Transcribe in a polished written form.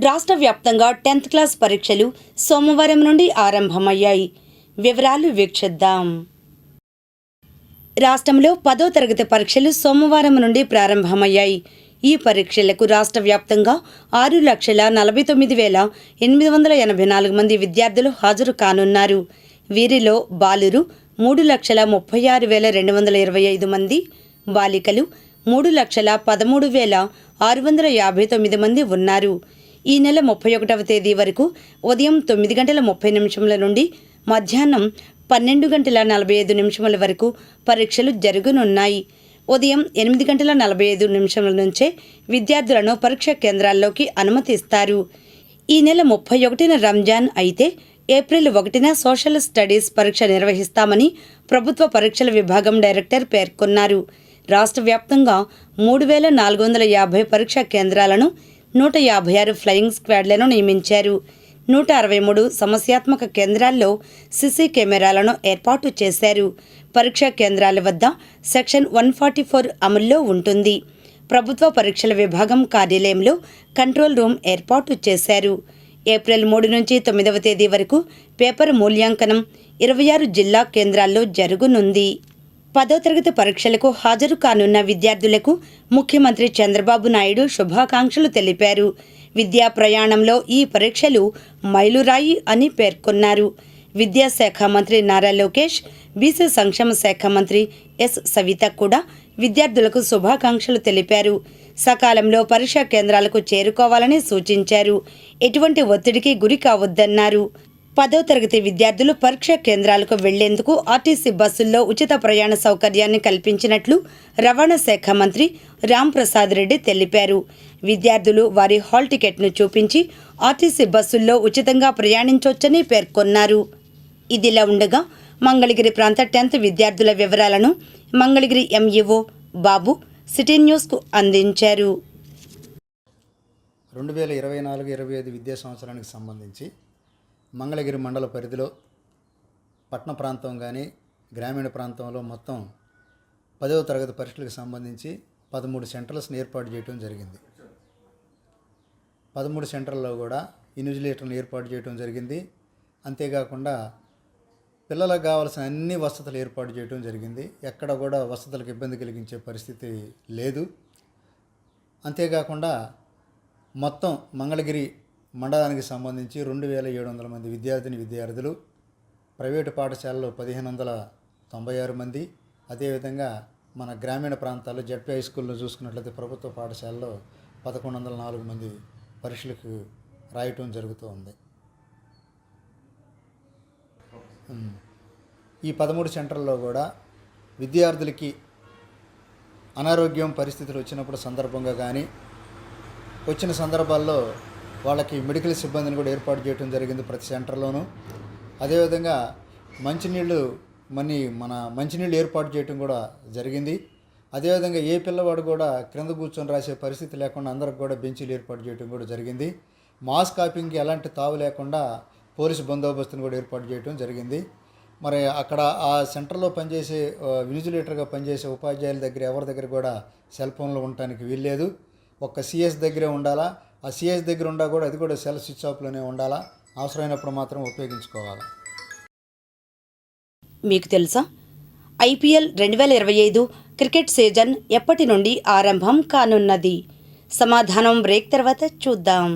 రాష్ట్ర వ్యాప్తంగా 10th class పరీక్షలు సోమవారం నుండి ఆరంభమయ్యాయి. వివరాలు వీక్షిద్దాం. రాష్ట్రంలో 10వ తరగతి పరీక్షలు సోమవారం నుండి ప్రారంభమయ్యాయి. ఈ పరీక్షలకు రాష్ట్ర వ్యాప్తంగా 6,49,884 మంది విద్యార్థులు హాజరు కానున్నారు. వీరిలో బాలురు 3,36,225 మంది, బాలికలు 3,13,659 మంది ఉన్నారు. ఈ నెల 31వ తేదీ వరకు ఉదయం 9:30 నుండి మధ్యాహ్నం 12:45 వరకు పరీక్షలు జరగనున్నాయి. ఉదయం 8:45 నుంచే విద్యార్థులను పరీక్షా కేంద్రాల్లోకి అనుమతిస్తారు. ఈ నెల 31న రంజాన్ అయితే ఏప్రిల్ 1న సోషల్ స్టడీస్ పరీక్ష నిర్వహిస్తామని ప్రభుత్వ పరీక్షల విభాగం డైరెక్టర్ పేర్కొన్నారు. రాష్ట్ర వ్యాప్తంగా 3,450 పరీక్షా కేంద్రాలను, 156 ఫ్లయింగ్ స్క్వాడ్లను నియమించారు. 163 సమస్యాత్మక కేంద్రాల్లో సీసీ కెమెరాలను ఏర్పాటు చేశారు. పరీక్షా కేంద్రాల వద్ద సెక్షన్ 144 అమల్లో ఉంటుంది. ప్రభుత్వ పరీక్షల విభాగం కార్యాలయంలో కంట్రోల్ రూమ్ ఏర్పాటు చేశారు. ఏప్రిల్ 3 నుంచి 9వ తేదీ వరకు పేపర్ మూల్యాంకనం 26 జిల్లా కేంద్రాల్లో జరగనుంది. 10వ తరగతి పరీక్షలకు హాజరు కానున్న విద్యార్థులకు ముఖ్యమంత్రి చంద్రబాబు నాయుడు శుభాకాంక్షలు తెలిపారు. విద్యా ప్రయాణంలో ఈ పరీక్షలు మైలురాయి అని పేర్కొన్నారు. విద్యాశాఖ మంత్రి నారా లోకేష్, బీసీ సంక్షేమ శాఖ మంత్రి ఎస్ సవిత కూడా విద్యార్థులకు శుభాకాంక్షలు తెలిపారు. సకాలంలో పరీక్షా కేంద్రాలకు చేరుకోవాలని సూచించారు. ఎటువంటి ఒత్తిడికి గురి కావద్దన్నారు. 10వ తరగతి విద్యార్థులు పరీక్షా కేంద్రాలకు వెళ్లేందుకు ఆర్టీసీ బస్సుల్లో ఉచిత ప్రయాణ సౌకర్యాన్ని కల్పించినట్లు రవాణా శాఖ మంత్రి రాంప్రసాద్ రెడ్డి తెలిపారు. విద్యార్థులు వారి హాల్ టికెట్ను చూపించి ఆర్టీసీ బస్సుల్లో ఉచితంగా ప్రయాణించవచ్చని పేర్కొన్నారు. ఇదిలా ఉండగా మంగళగిరి ప్రాంత 10th విద్యార్థుల వివరాలను మంగళగిరి ఎంఈఓ బాబు సిటీ న్యూస్కు అందించారు. 2024-25 విద్యా సంవత్సరానికి సంబంధించి మంగళగిరి మండల పరిధిలో పట్టణ ప్రాంతం కానీ గ్రామీణ ప్రాంతంలో మొత్తం 10వ తరగతి పరీక్షలకు సంబంధించి 13 సెంటర్స్ని ఏర్పాటు చేయడం జరిగింది. 13 సెంటర్లలో కూడా ఇన్విజిలేటర్లను ఏర్పాటు చేయడం జరిగింది. అంతేకాకుండా పిల్లలకు కావాల్సిన అన్ని వసతులు ఏర్పాటు చేయడం జరిగింది. ఎక్కడ కూడా వసతులకు ఇబ్బంది కలిగించే పరిస్థితి లేదు. అంతేకాకుండా మొత్తం మంగళగిరి మండలానికి సంబంధించి 2,700 మంది విద్యార్థులు, ప్రైవేటు పాఠశాలలో 1,596 మంది, అదేవిధంగా మన గ్రామీణ ప్రాంతాల్లో జడ్పీ హై స్కూల్లో చూసుకున్నట్లయితే ప్రభుత్వ పాఠశాలలో 1,104 మంది పరీక్షలకు రాయటం జరుగుతూ ఉంది. ఈ 13 సెంటర్లలో కూడా విద్యార్థులకి అనారోగ్యం పరిస్థితులు వచ్చినప్పుడు సందర్భంగా కానీ వచ్చిన సందర్భాల్లో వాళ్ళకి మెడికల్ సిబ్బందిని కూడా ఏర్పాటు చేయడం జరిగింది ప్రతి సెంటర్లోనూ. అదేవిధంగా మంచినీళ్ళు ఏర్పాటు చేయడం కూడా జరిగింది. అదేవిధంగా ఏ పిల్లవాడు కూడా క్రింద కూర్చొని రాసే పరిస్థితి లేకుండా అందరికి కూడా బెంచీలు ఏర్పాటు చేయడం కూడా జరిగింది. మాస్ కాపింగ్కి ఎలాంటి తావు లేకుండా పోలీసు బందోబస్తును కూడా ఏర్పాటు చేయడం జరిగింది. మరి అక్కడ ఆ సెంటర్లో పనిచేసే ఇన్విజిలేటర్గా పనిచేసే ఉపాధ్యాయుల దగ్గర ఎవరి దగ్గర కూడా సెల్ ఫోన్లు ఉండటానికి వీల్లేదు. ఒక్క సిఎస్ దగ్గరే ఉండాలా. ఆ సిఎస్ దగ్గర ఉండా కూడా అది కూడా సెల్ స్విచ్ ఆఫ్లోనే ఉండాలా. అవసరమైనప్పుడు మాత్రం ఉపయోగించుకోవాలి. మీకు తెలుసా, IPL 2025 క్రికెట్ సీజన్ ఎప్పటి నుండి ఆరంభం కానున్నది? సమాధానం బ్రేక్ తర్వాత చూద్దాం.